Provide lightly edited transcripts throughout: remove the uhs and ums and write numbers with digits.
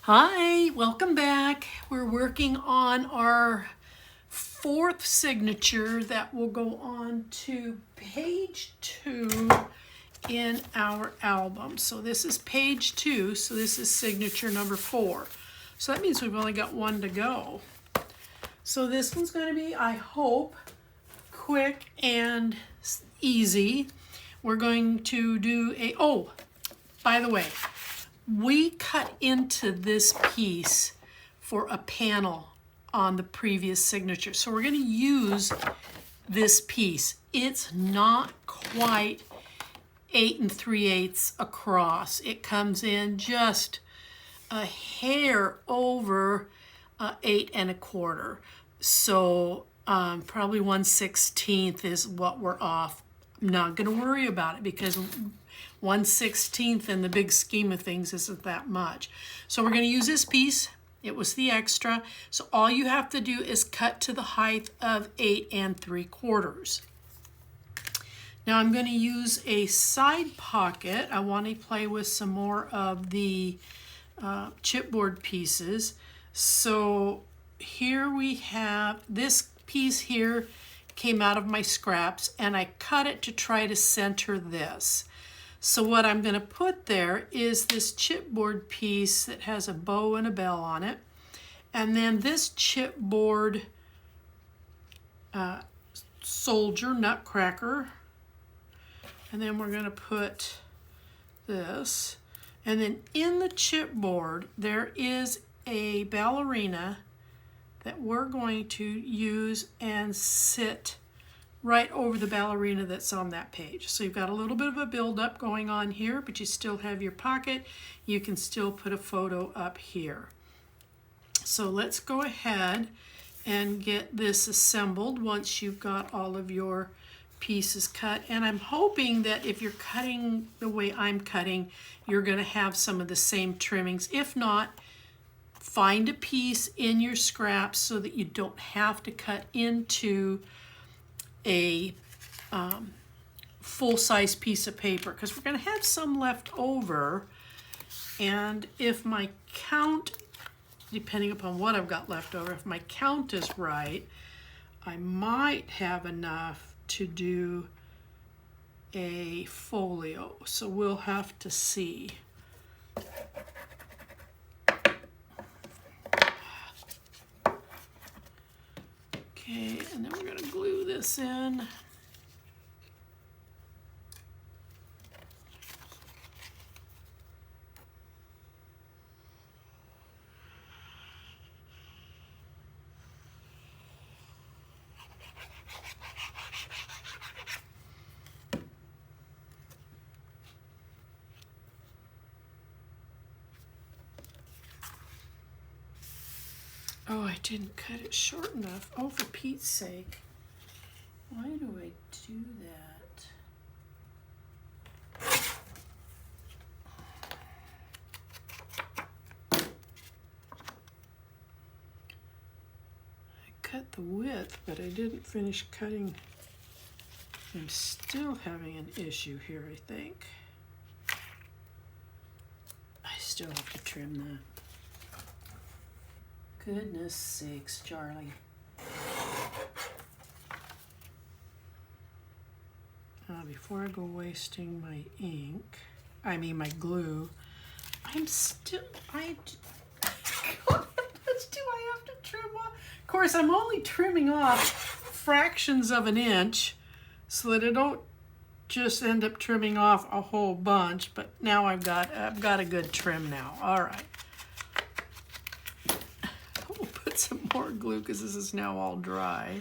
Hi, welcome back. We're working on our fourth signature that will go on to page 2 in our album. So this is page 2, so this is signature number 4. So that means we've only got one to go. So this one's going to be, I hope, quick and easy. We're going to do a, oh, by the way, we cut into this piece for a panel on the previous signature. So we're going to use this piece. It's not quite 8 3/8 across. It comes in just a hair over 8 1/4. So probably 1/16 is what we're off. I'm not going to worry about it because 1/16 in the big scheme of things isn't that much. So we're going to use this piece. It was the extra. So all you have to do is cut to the height of 8 3/4. Now I'm going to use a side pocket. I want to play with some more of the chipboard pieces. So here we have this piece here came out of my scraps and I cut it to try to center this. So what I'm going to put there is this chipboard piece that has a bow and a bell on it. And then this chipboard soldier, Nutcracker. And then we're going to put this. And then in the chipboard, there is a ballerina that we're going to use and sit right over the ballerina that's on that page. So you've got a little bit of a build-up going on here, but you still have your pocket. You can still put a photo up here. So let's go ahead and get this assembled once you've got all of your pieces cut. And I'm hoping that if you're cutting the way I'm cutting, you're going to have some of the same trimmings. If not, find a piece in your scraps so that you don't have to cut into a full-size piece of paper, because we're going to have some left over. And if my count, depending upon what I've got left over, if my count is right, I might have enough to do a folio. So we'll have to see. Okay, and then we're going to glue this in. Oh, I didn't cut it short enough. Oh, for Pete's sake. Why do I do that? I cut the width, but I didn't finish cutting. I'm still having an issue here, I think. I still have to trim that. Goodness sakes, Charlie. Before I go wasting my ink, my glue, how much do I have to trim off? Of course, I'm only trimming off fractions of an inch so that I don't just end up trimming off a whole bunch, but now I've got a good trim now. All right. We'll put some more glue because this is now all dry.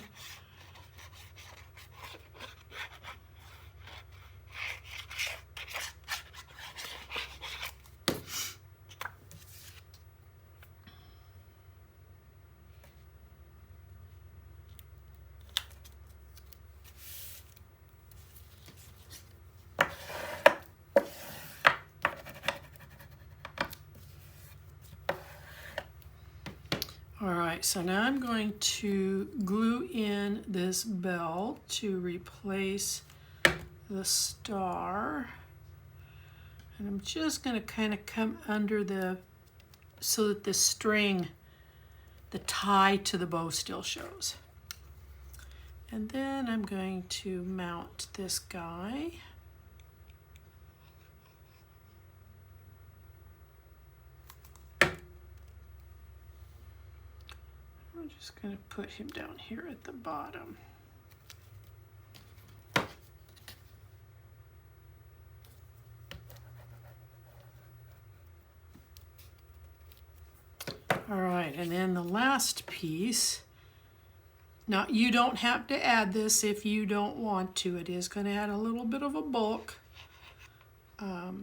All right, so now I'm going to glue in this bell to replace the star. And I'm just going to kind of come under the so that the string, the tie to the bow still shows. And then I'm going to mount this guy. I'm just going to put him down here at the bottom. All right, and then the last piece. Now, you don't have to add this if you don't want to. It is going to add a little bit of a bulk. But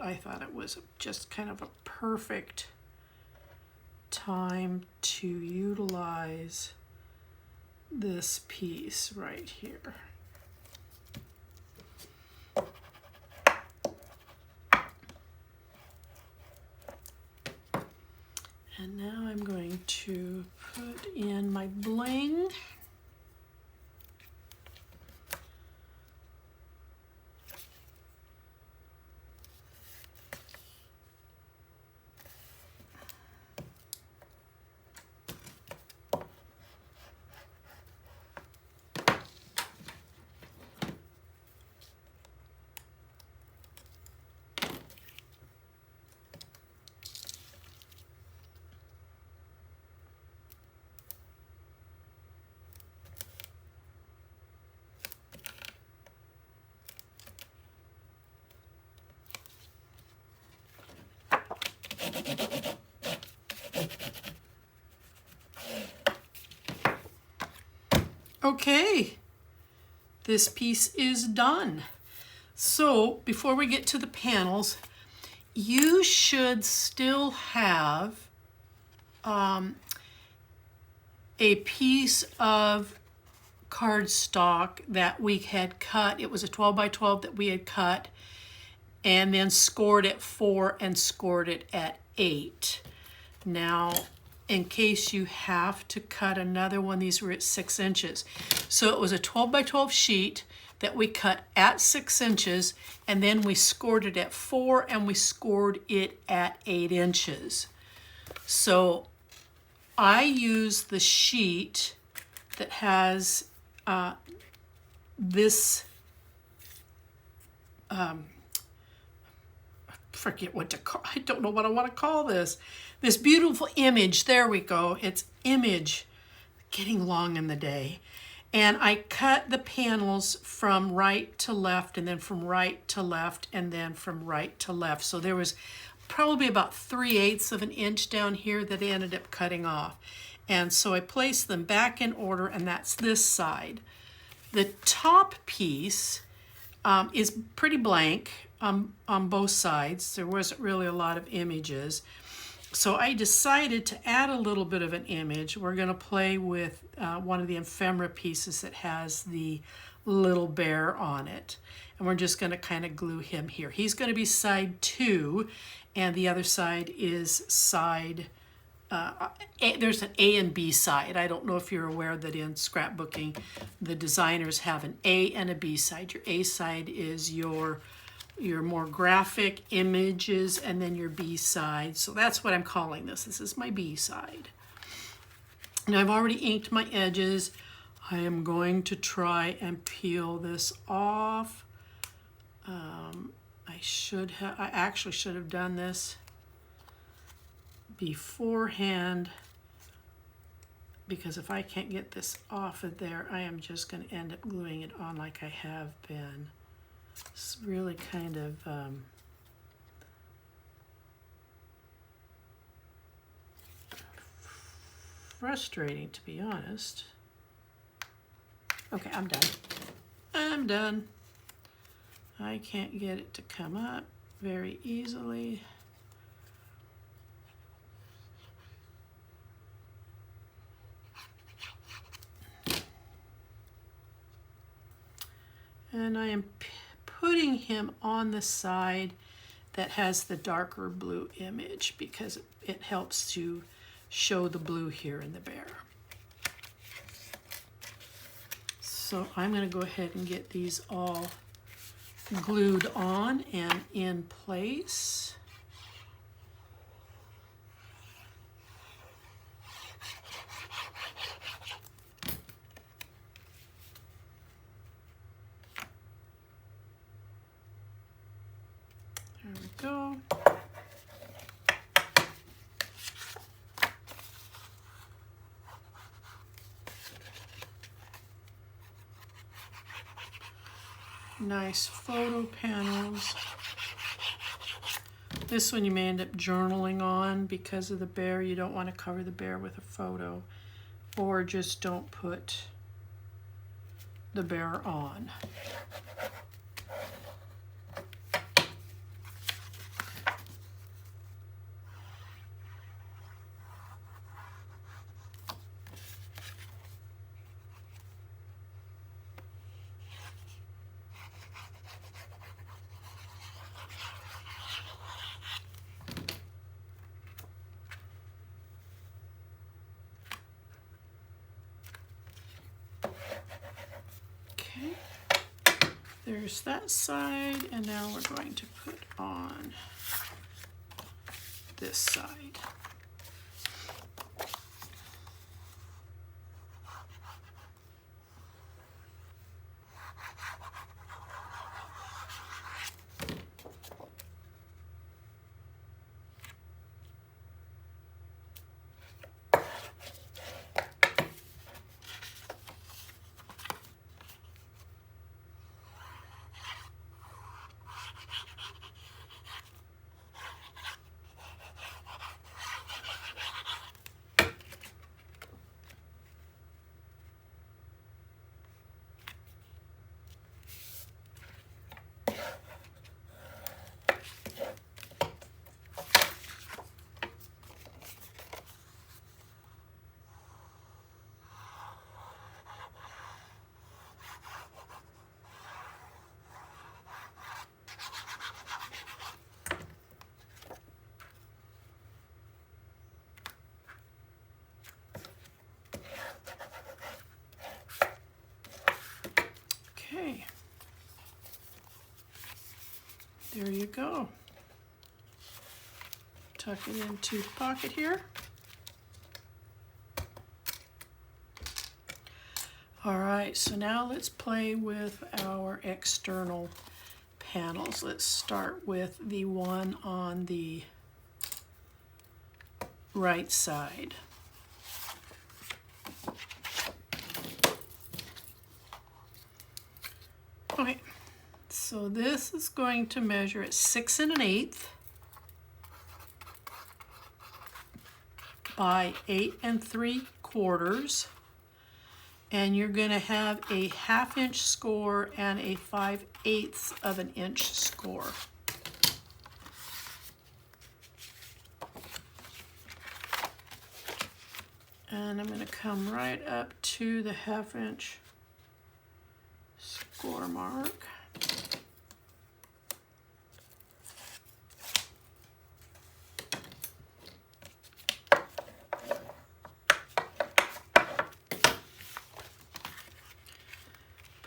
I thought it was just kind of a perfect time to utilize this piece right here. And now I'm going to put in my bling. Okay, this piece is done. So before we get to the panels, you should still have a piece of cardstock that we had cut. It was a 12 by 12 that we had cut and then scored at 4 and scored it at 8. Now, in case you have to cut another one, these were at 6 inches. So it was a 12 by 12 sheet that we cut at 6 inches, and then we scored it at 4 and we scored it at 8 inches. So I use the sheet that has this, forget what to call, I don't know what I want to call this. This beautiful image, there we go, it's image, getting long in the day. And I cut the panels from right to left and then from right to left and then from right to left. So there was probably about 3/8 of an inch down here that I ended up cutting off. And so I placed them back in order, and that's this side. The top piece is pretty blank on both sides. There wasn't really a lot of images. So I decided to add a little bit of an image. We're going to play with one of the ephemera pieces that has the little bear on it. And we're just going to kind of glue him here. He's going to be side 2, and the other side is side, there's an A and B side. I don't know if you're aware that in scrapbooking, the designers have an A and a B side. Your A side is your more graphic images, and then your B side. So that's what I'm calling this. This is my B side. Now I've already inked my edges. I am going to try and peel this off. I actually should have done this beforehand, because if I can't get this off of there, I am just going to end up gluing it on like I have been. It's really kind of frustrating, to be honest. Okay, I'm done. I'm done. I can't get it to come up very easily. And I am putting him on the side that has the darker blue image, because it helps to show the blue here in the bear. So I'm going to go ahead and get these all glued on and in place. go. Nice photo panels. This one you may end up journaling on because of the bear. You don't want to cover the bear with a photo, or just don't put the bear on. There's that side, and now we're going to put on this side. Okay, there you go. Tuck it into the pocket here. All right, so now let's play with our external panels. Let's start with the one on the right side. Okay, so this is going to measure at 6 1/8 by 8 3/4, and you're going to have a 1/2 inch score and a 5/8 of an inch score. And I'm going to come right up to the 1/2 inch score mark.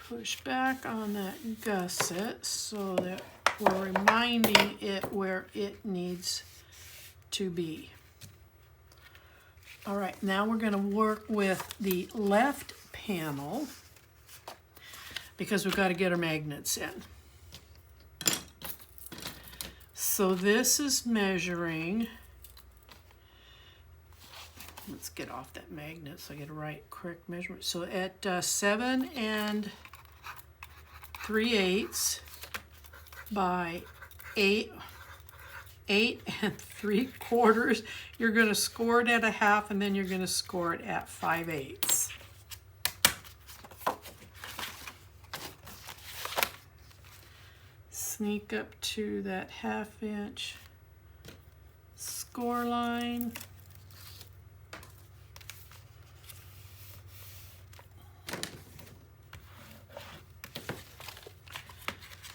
Push back on that gusset so that we're reminding it where it needs to be. All right, now we're going to work with the left panel because we've got to get our magnets in. So this is measuring, let's get off that magnet so I get a correct measurement. So at 7 3/8 by 8 3/4, you're going to score it at a 1/2, and then you're going to score it at 5/8. Sneak up to that 1/2 inch score line.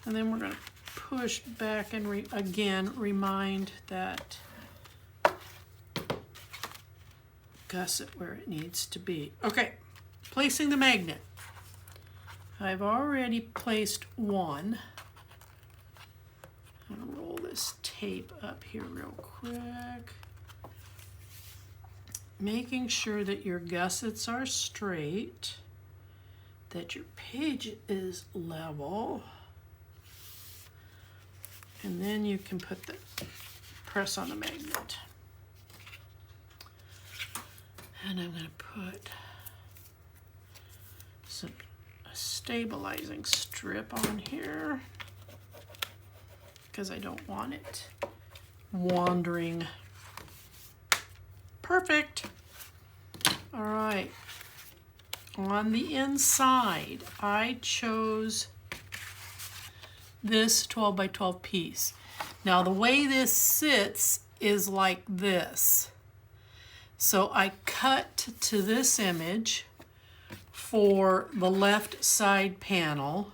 And then we're going to push back and again remind that gusset where it needs to be. Okay, placing the magnet. I've already placed one. I'm going to roll this tape up here real quick. Making sure that your gussets are straight, that your page is level. And then you can put the press on the magnet. And I'm going to put a stabilizing strip on here because I don't want it wandering. Perfect. All right. On the inside, I chose this 12 by 12 piece. Now the way this sits is like this. So I cut to this image for the left side panel,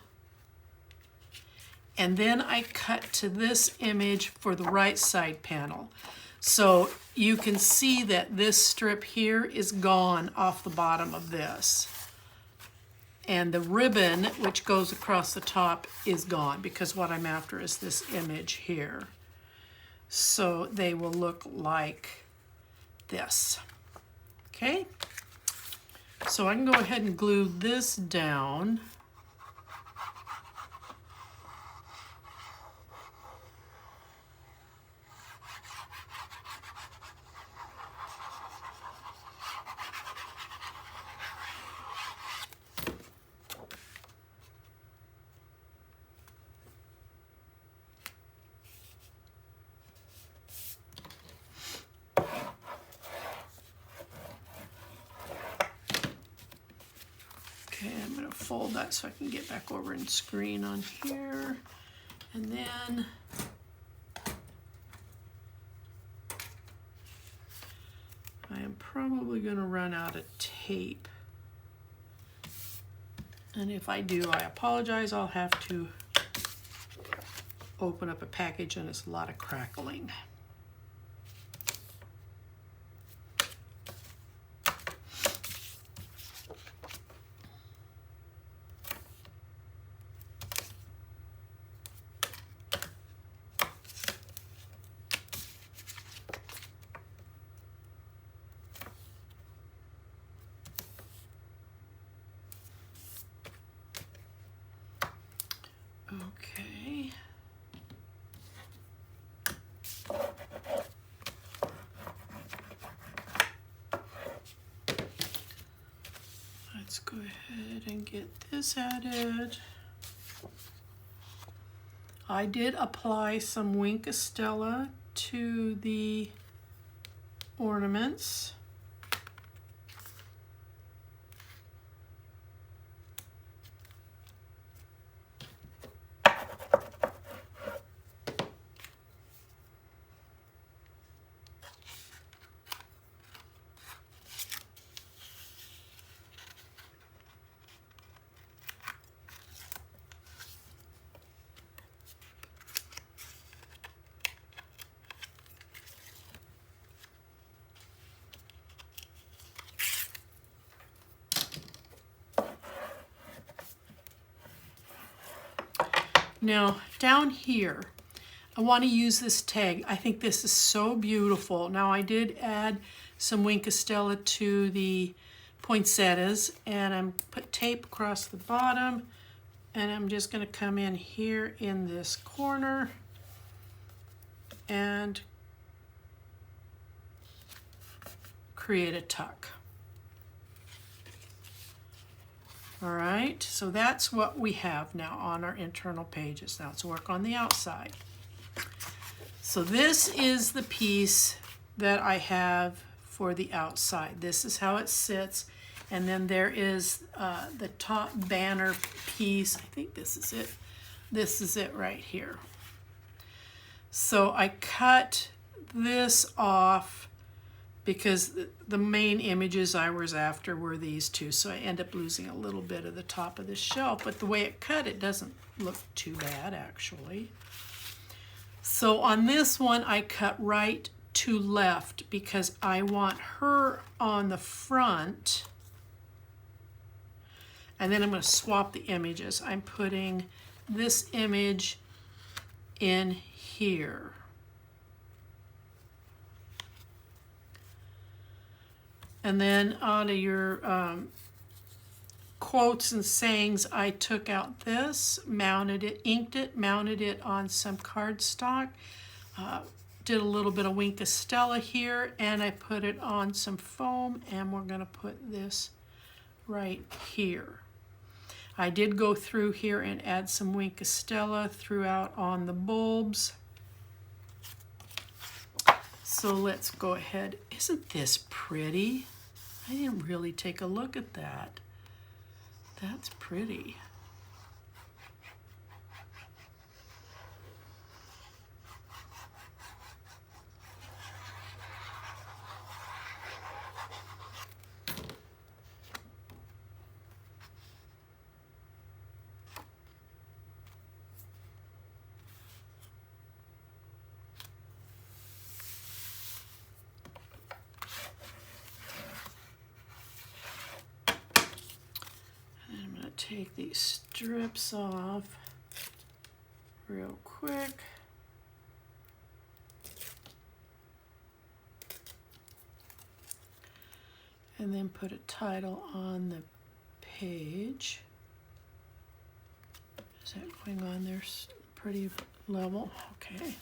and then I cut to this image for the right side panel. So you can see that this strip here is gone off the bottom of this. And the ribbon, which goes across the top, is gone because what I'm after is this image here. So they will look like this. Okay? So I can go ahead and glue this down. Okay, I'm going to fold that so I can get back over and screen on here. And then I am probably going to run out of tape. And if I do, I apologize. I'll have to open up a package and it's a lot of crackling. Okay. Let's go ahead and get this added. I did apply some Wink Estella to the ornaments. Now, down here, I want to use this tag. I think this is so beautiful. Now, I did add some Wink Estella to the poinsettias, and I'm put tape across the bottom, and I'm just going to come in here in this corner and create a tuck. All right, so that's what we have now on our internal pages. Now let's work on the outside. So this is the piece that I have for the outside. This is how it sits. And then there is the top banner piece. I think this is it. This is it right here. So I cut this off because the main images I was after were these two. So I end up losing a little bit of the top of the shelf, but the way it cut, it doesn't look too bad actually. So on this one, I cut right to left because I want her on the front. And then I'm going to swap the images. I'm putting this image in here. And then onto your quotes and sayings, I took out this, mounted it, inked it, mounted it on some cardstock, did a little bit of Wink of Stella here, and I put it on some foam, and we're going to put this right here. I did go through here and add some Wink of Stella throughout on the bulbs. So let's go ahead. Isn't this pretty? I didn't really take a look at that. That's pretty. Take these strips off real quick. And then put a title on the page. Is that going on there pretty level? Okay.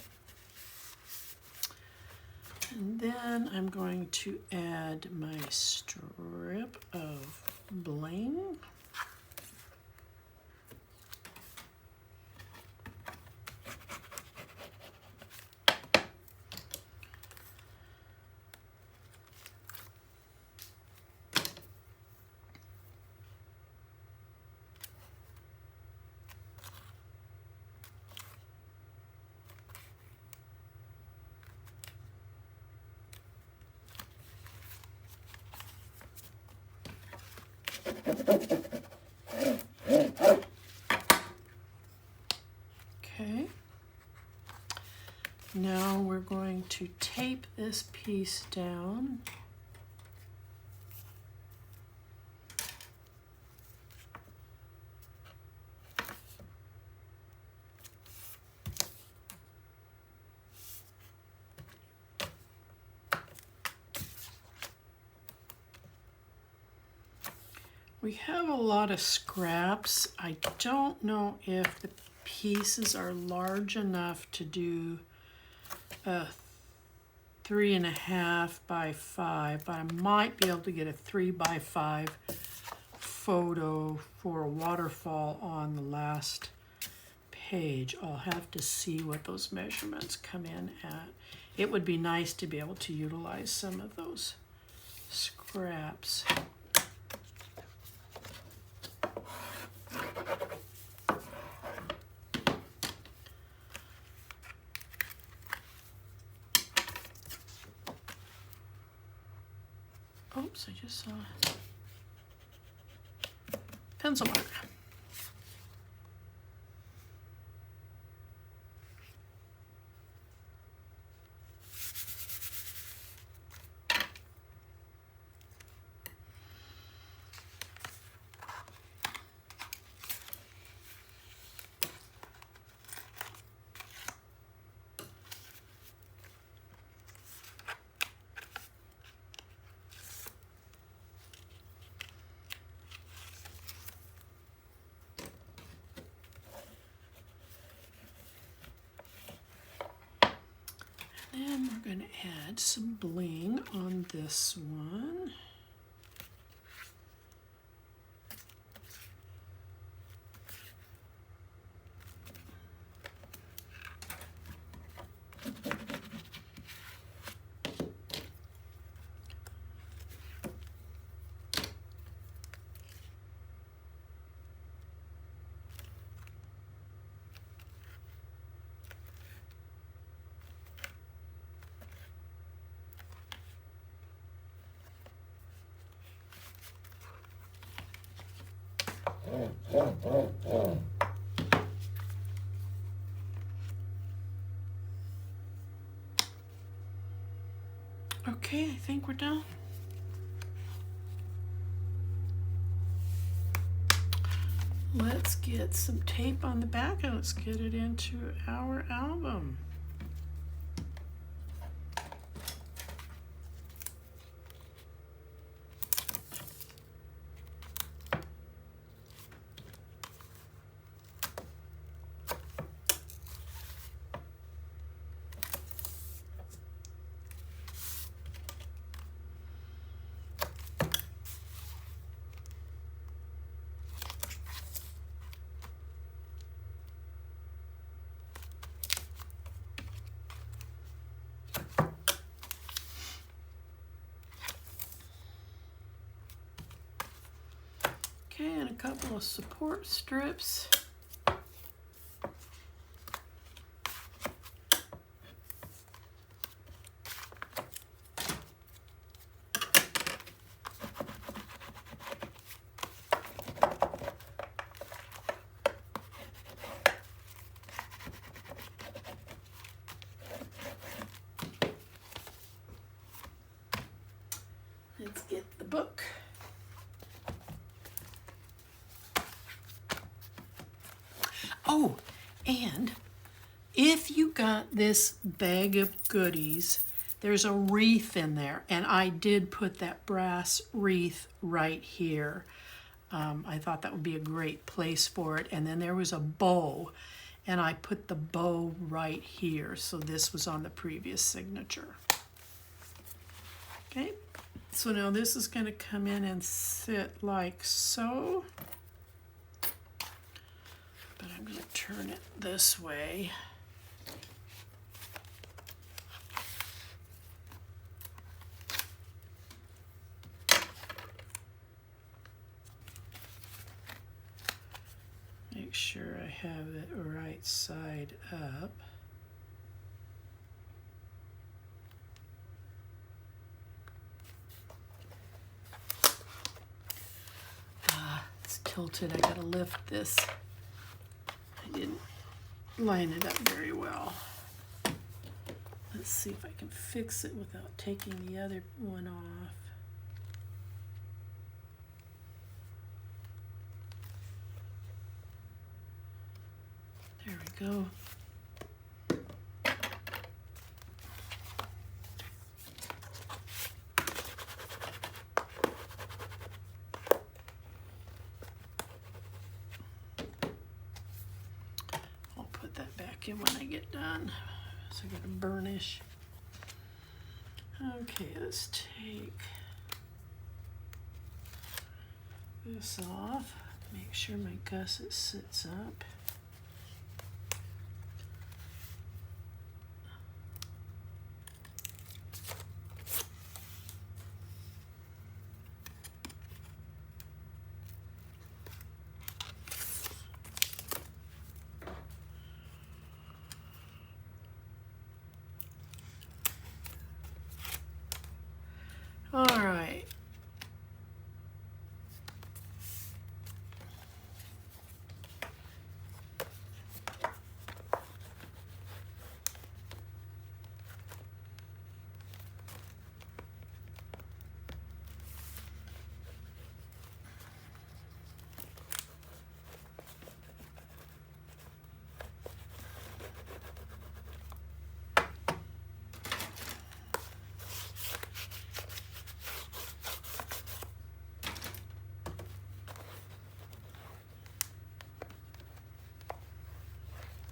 And then I'm going to add my strip of bling. Okay. Now we're going to tape this piece down. We have a lot of scraps. I don't know if the pieces are large enough to do a 3.5 by 5, but I might be able to get a 3 by 5 photo for a waterfall on the last page. I'll have to see what those measurements come in at. It would be nice to be able to utilize some of those scraps. Oops, I just saw pencil mark. And we're going to add some bling on this one. Okay, I think we're done. Let's get some tape on the back and let's get it into our album. a couple of support strips. Let's get the book. Oh, and if you got this bag of goodies, there's a wreath in there, and I did put that brass wreath right here. I thought that would be a great place for it. And then there was a bow, and I put the bow right here. So this was on the previous signature. Okay. So now this is going to come in and sit like so. But I'm going to turn it this way. Make sure I have it right side up. It's tilted. I gotta lift this. I didn't line it up very well. Let's see if I can fix it without taking the other one off. There we go. I'll put that back in when I get done. So I got a burnish. Okay, let's take this off. Make sure my gusset sits up. All right.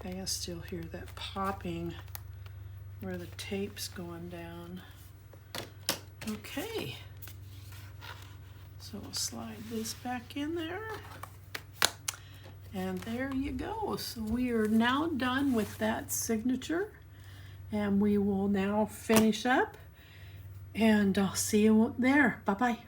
I can still hear that popping where the tape's going down. Okay, so we'll slide this back in there. And there you go. So we are now done with that signature, and we will now finish up, and I'll see you there. Bye-bye.